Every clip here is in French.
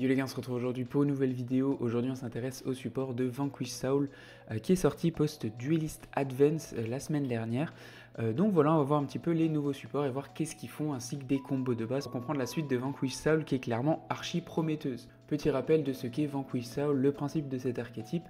Yo les gars, on se retrouve aujourd'hui pour une nouvelle vidéo. Aujourd'hui on s'intéresse au support de Vanquish Saul qui est sorti post-Duelist Advance la semaine dernière. Donc voilà, on va voir un petit peu les nouveaux supports et voir qu'est-ce qu'ils font ainsi que des combos de base pour comprendre la suite de Vanquish Saul qui est clairement archi prometteuse. Petit rappel de ce qu'est Vanquish Saul, le principe de cet archétype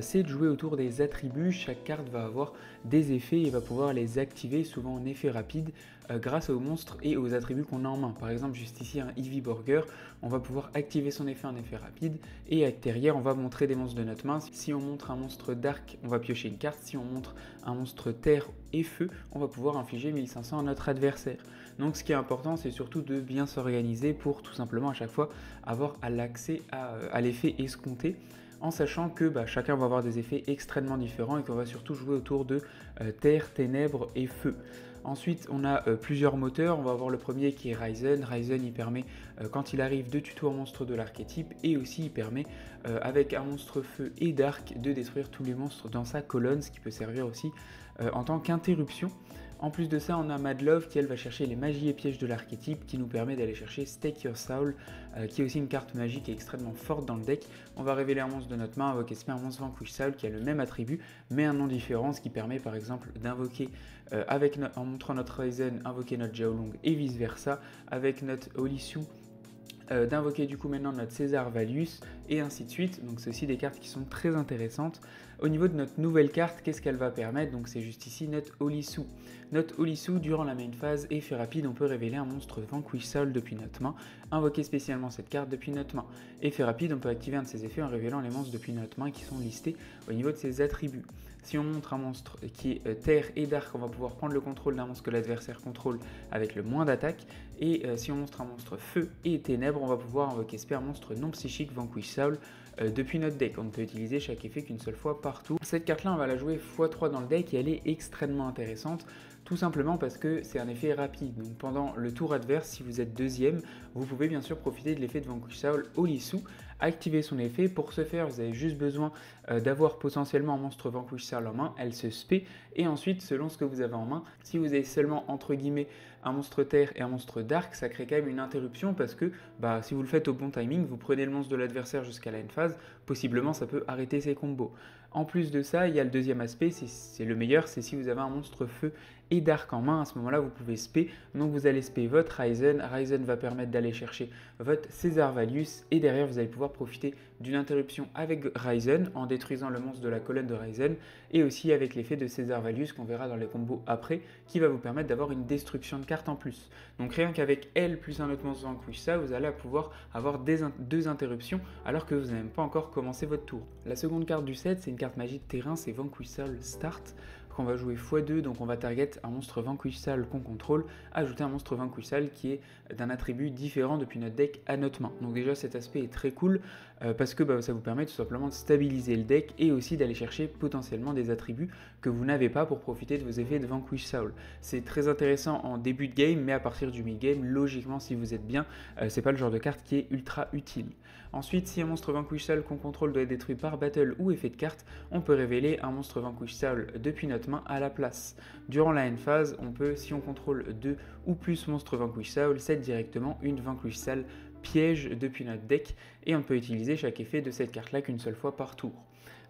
c'est de jouer autour des attributs. Chaque carte va avoir des effets et va pouvoir les activer souvent en effet rapide grâce aux monstres et aux attributs qu'on a en main. Par exemple juste ici un Eevee Burger, on va pouvoir activer son effet en effet rapide et derrière on va montrer des monstres de notre main. Si on montre un monstre dark, on va piocher une carte. Si on montre un monstre terre et feu, on va pouvoir infliger 1500 à notre adversaire. Donc ce qui est important, c'est surtout de bien s'organiser pour tout simplement à chaque fois avoir l'accès à l'effet escompté, en sachant que chacun va avoir des effets extrêmement différents et qu'on va surtout jouer autour de terre, ténèbres et feu. Ensuite, on a plusieurs moteurs. On va avoir le premier qui est Ryzen. Ryzen, il permet, quand il arrive, de tuto un monstre de l'archétype et aussi il permet, avec un monstre feu et dark, de détruire tous les monstres dans sa colonne, ce qui peut servir aussi en tant qu'interruption. En plus de ça, on a Madlove qui elle va chercher les magies et pièges de l'archétype, qui nous permet d'aller chercher Stake Your Soul, qui est aussi une carte magique et extrêmement forte dans le deck. On va révéler un monstre de notre main, invoquer un monstre Vanquish Saul qui a le même attribut, mais un nom différent, ce qui permet par exemple d'invoquer, en montrant notre Ryzen, invoquer notre Xiaolong et vice versa, avec notre Olissu, d'invoquer du coup maintenant notre César Valius et ainsi de suite. Donc c'est aussi des cartes qui sont très intéressantes. Au niveau de notre nouvelle carte, qu'est-ce qu'elle va permettre? Donc c'est juste ici notre Olissu. Notre Olissu, durant la main phase, effet rapide, on peut révéler un monstre Vanquish Saul depuis notre main, invoquer spécialement cette carte depuis notre main. Effet rapide, on peut activer un de ses effets en révélant les monstres depuis notre main qui sont listés au niveau de ses attributs. Si on montre un monstre qui est terre et dark, on va pouvoir prendre le contrôle d'un monstre que l'adversaire contrôle avec le moins d'attaque. Et si on montre un monstre feu et ténèbres, on va pouvoir invoquer un monstre non psychique Vanquish Saul depuis notre deck. On ne peut utiliser chaque effet qu'une seule fois par tour. Cette carte là on va la jouer x3 dans le deck et elle est extrêmement intéressante, tout simplement parce que c'est un effet rapide. Donc pendant le tour adverse, si vous êtes deuxième, vous pouvez bien sûr profiter de l'effet de Vanquish Saul Olissu, activer son effet. Pour ce faire, vous avez juste besoin d'avoir potentiellement un monstre Vanquish Saul en main, elle se spé, et ensuite selon ce que vous avez en main, si vous avez seulement entre guillemets un monstre terre et un monstre dark, ça crée quand même une interruption parce que si vous le faites au bon timing, vous prenez le monstre de l'adversaire jusqu'à la end phase, possiblement ça peut arrêter ses combos. En plus de ça, il y a le deuxième aspect, c'est le meilleur, c'est si vous avez un monstre feu et dark en main, à ce moment-là vous pouvez spé, donc vous allez spé votre Ryzen, Ryzen va permettre d'aller chercher votre César Valius et derrière vous allez pouvoir profiter d'une interruption avec Ryzen en détruisant le monstre de la colonne de Ryzen et aussi avec l'effet de César Valius qu'on verra dans les combos après qui va vous permettre d'avoir une destruction de cartes en plus. Donc rien qu'avec elle plus un autre monstre Vanquish Saul, vous allez pouvoir avoir deux interruptions alors que vous n'avez même pas encore commencé votre tour. La seconde carte du set, c'est une carte magie de terrain, c'est Vanquish Saul Start, qu'on va jouer x2, donc on va target un monstre Vanquish Saul qu'on contrôle, ajouter un monstre Vanquish Saul qui est d'un attribut différent depuis notre deck à notre main. Donc déjà cet aspect est très cool parce que ça vous permet tout simplement de stabiliser le deck et aussi d'aller chercher potentiellement des attributs que vous n'avez pas pour profiter de vos effets de Vanquish Saul. C'est très intéressant en début de game, mais à partir du mid-game, logiquement si vous êtes bien, c'est pas le genre de carte qui est ultra utile. Ensuite, si un monstre Vanquish Saul qu'on contrôle doit être détruit par battle ou effet de carte, on peut révéler un monstre Vanquish Saul depuis notre main à la place. Durant la end phase, on peut, si on contrôle 2 ou plus monstres Vanquish Saul, set directement une Vanquish Saul piège depuis notre deck et on peut utiliser chaque effet de cette carte là qu'une seule fois par tour.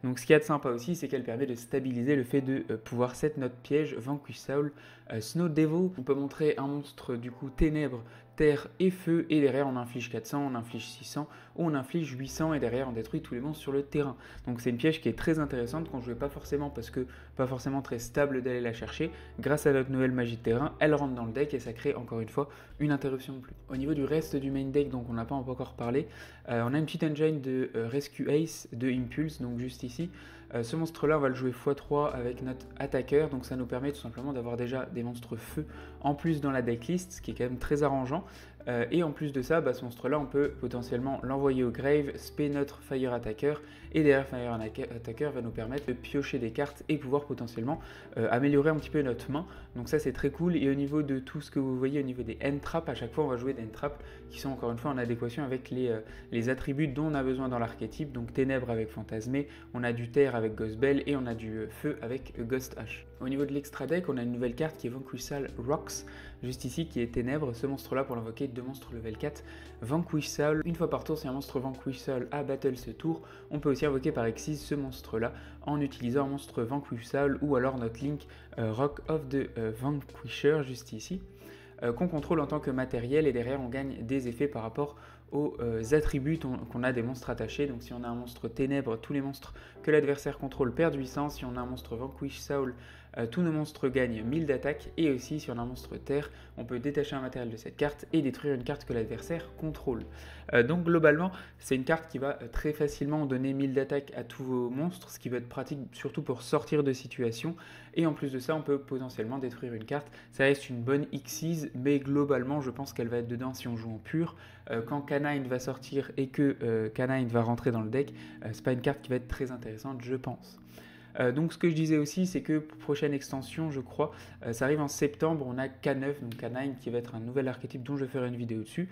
Donc ce qu'il y a de sympa aussi, c'est qu'elle permet de stabiliser le fait de pouvoir set notre piège Vanquish Saul Snow Devil. On peut montrer un monstre du coup ténèbres, terre et feu et derrière on inflige 400, on inflige 600 ou on inflige 800 et derrière on détruit tous les monstres sur le terrain. Donc c'est une piège qui est très intéressante qu'on ne jouait pas forcément parce que pas forcément très stable d'aller la chercher. Grâce à notre nouvelle magie de terrain, elle rentre dans le deck et ça crée encore une fois une interruption de plus. Au niveau du reste du main deck, donc on n'a pas encore parlé, on a une petite engine de Rescue Ace de Impulse, donc juste ici. Ce monstre là on va le jouer x3 avec notre attaqueur, donc ça nous permet tout simplement d'avoir déjà des monstres feu en plus dans la decklist, ce qui est quand même très arrangeant. Et en plus de ça, ce monstre là on peut potentiellement l'envoyer au grave, spé notre Fire Attacker et derrière Fire Attacker va nous permettre de piocher des cartes et pouvoir potentiellement améliorer un petit peu notre main. Donc ça c'est très cool. Et au niveau de tout ce que vous voyez au niveau des end traps, à chaque fois on va jouer des end traps qui sont encore une fois en adéquation avec les attributs dont on a besoin dans l'archétype. Donc ténèbres avec Fantasmé, on a du terre avec Ghost Bell et on a du feu avec Ghost H. Au niveau de l'extra deck, on a une nouvelle carte qui est Vanquishal Rocks, juste ici, qui est Ténèbres. Ce monstre-là, pour l'invoquer, 2 monstres level 4. Vanquishal, une fois par tour, si un monstre Vanquishal a battle ce tour, on peut aussi invoquer par Exis ce monstre-là en utilisant un monstre Vanquishal ou alors notre link Rock of the Vanquisher, juste ici. Qu'on contrôle en tant que matériel, et derrière on gagne des effets par rapport aux attributs qu'on a des monstres attachés. Donc si on a un monstre Ténèbres, tous les monstres que l'adversaire contrôle perdent 800. Si on a un monstre Vanquish Soul, tous nos monstres gagnent 1000 d'attaque. Et aussi si on a un monstre Terre, on peut détacher un matériel de cette carte et détruire une carte que l'adversaire contrôle. Donc globalement, c'est une carte qui va très facilement donner 1000 d'attaque à tous vos monstres, ce qui va être pratique surtout pour sortir de situation. Et en plus de ça, on peut potentiellement détruire une carte. Ça reste une bonne Xyz, mais globalement, je pense qu'elle va être dedans si on joue en pur. Quand Canine va sortir et que Canine va rentrer dans le deck, c'est pas une carte qui va être très intéressante, je pense. Donc ce que je disais aussi, c'est que pour prochaine extension, je crois, ça arrive en septembre, on a K9, donc K9 qui va être un nouvel archétype dont je ferai une vidéo dessus,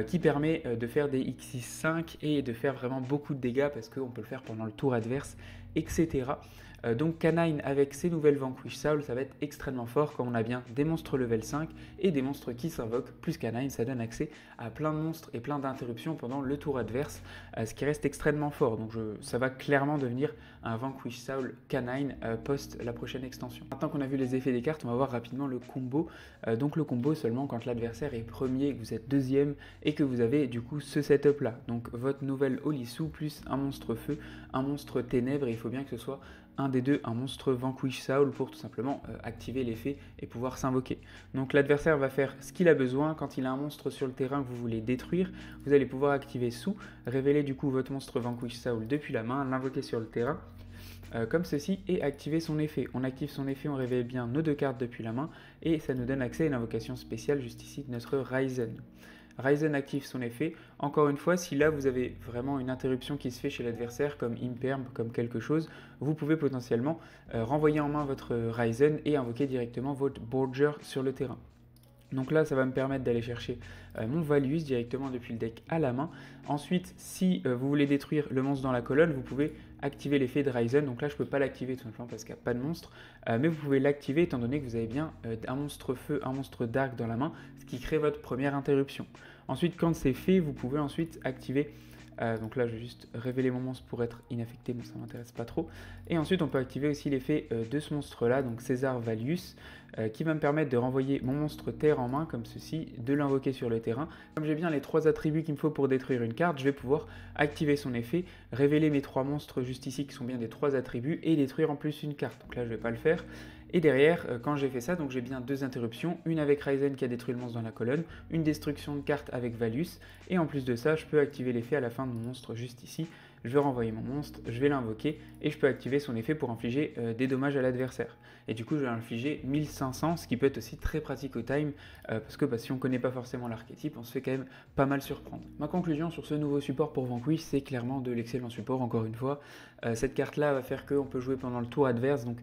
qui permet de faire des X65 et de faire vraiment beaucoup de dégâts parce qu'on peut le faire pendant le tour adverse, etc. Donc K9 avec ses nouvelles Vanquish Soul, ça va être extrêmement fort quand on a bien des monstres level 5 et des monstres qui s'invoquent, plus K9, ça donne accès à plein de monstres et plein d'interruptions pendant le tour adverse, ce qui reste extrêmement fort. Donc ça va clairement devenir un Vanquish Soul K9 post la prochaine extension. Maintenant qu'on a vu les effets des cartes, on va voir rapidement le combo. Donc le combo seulement quand l'adversaire est premier, que vous êtes deuxième et que vous avez du coup ce setup là. Donc votre nouvelle Olisu plus un monstre feu, un monstre ténèbres, et il faut bien que ce soit un des deux, un monstre Vanquish Soul pour tout simplement activer l'effet et pouvoir s'invoquer. Donc l'adversaire va faire ce qu'il a besoin. Quand il a un monstre sur le terrain que vous voulez détruire, vous allez pouvoir activer sous, révéler du coup votre monstre Vanquish Soul depuis la main, l'invoquer sur le terrain, comme ceci, et activer son effet. On active son effet, on révèle bien nos 2 cartes depuis la main, et ça nous donne accès à une invocation spéciale juste ici de notre Ryzen. Ryzen active son effet. Encore une fois, si là vous avez vraiment une interruption qui se fait chez l'adversaire, comme Imperm, comme quelque chose, vous pouvez potentiellement renvoyer en main votre Ryzen et invoquer directement votre Borger sur le terrain. Donc là, ça va me permettre d'aller chercher mon Valius directement depuis le deck à la main. Ensuite, si vous voulez détruire le monstre dans la colonne, vous pouvez activer l'effet de Ryzen. Donc là, je ne peux pas l'activer tout simplement parce qu'il n'y a pas de monstre. Mais vous pouvez l'activer étant donné que vous avez bien un monstre feu, un monstre dark dans la main, ce qui crée votre première interruption. Ensuite, quand c'est fait, vous pouvez ensuite activer... donc là, je vais juste révéler mon monstre pour être inaffecté, mais ça ne m'intéresse pas trop. Et ensuite, on peut activer aussi l'effet de ce monstre-là, donc César Valius, qui va me permettre de renvoyer mon monstre terre en main, comme ceci, de l'invoquer sur le terrain. Comme j'ai bien les 3 attributs qu'il me faut pour détruire une carte, je vais pouvoir activer son effet, révéler mes 3 monstres juste ici, qui sont bien des 3 attributs, et détruire en plus une carte. Donc là, je ne vais pas le faire. Et derrière, quand j'ai fait ça, donc j'ai bien 2 interruptions, une avec Ryzen qui a détruit le monstre dans la colonne, une destruction de carte avec Valius, et en plus de ça, je peux activer l'effet à la fin de mon monstre juste ici. Je vais renvoyer mon monstre, je vais l'invoquer, et je peux activer son effet pour infliger des dommages à l'adversaire. Et du coup, je vais infliger 1500, ce qui peut être aussi très pratique au time, parce que si on ne connaît pas forcément l'archétype, on se fait quand même pas mal surprendre. Ma conclusion sur ce nouveau support pour Vanquish, c'est clairement de l'excellent support, encore une fois. Cette carte-là va faire qu'on peut jouer pendant le tour adverse, donc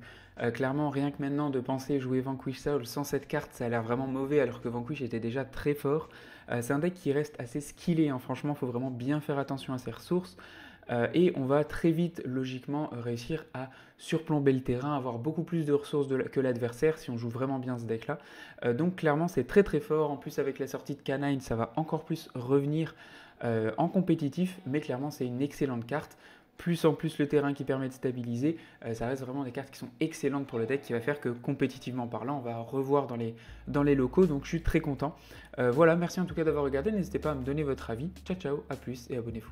clairement, rien que maintenant de penser jouer Vanquish Soul sans cette carte, ça a l'air vraiment mauvais, alors que Vanquish était déjà très fort. C'est un deck qui reste assez skillé, hein. Franchement, il faut vraiment bien faire attention à ses ressources. Et on va très vite, logiquement, réussir à surplomber le terrain, avoir beaucoup plus de ressources que l'adversaire si on joue vraiment bien ce deck-là. Donc clairement, c'est très très fort. En plus, avec la sortie de K9, ça va encore plus revenir en compétitif, mais clairement, c'est une excellente carte. Plus en plus le terrain qui permet de stabiliser, ça reste vraiment des cartes qui sont excellentes pour le deck, qui va faire que compétitivement parlant, on va revoir dans les locaux, donc je suis très content. Voilà, merci en tout cas d'avoir regardé, n'hésitez pas à me donner votre avis. Ciao ciao, à plus et abonnez-vous.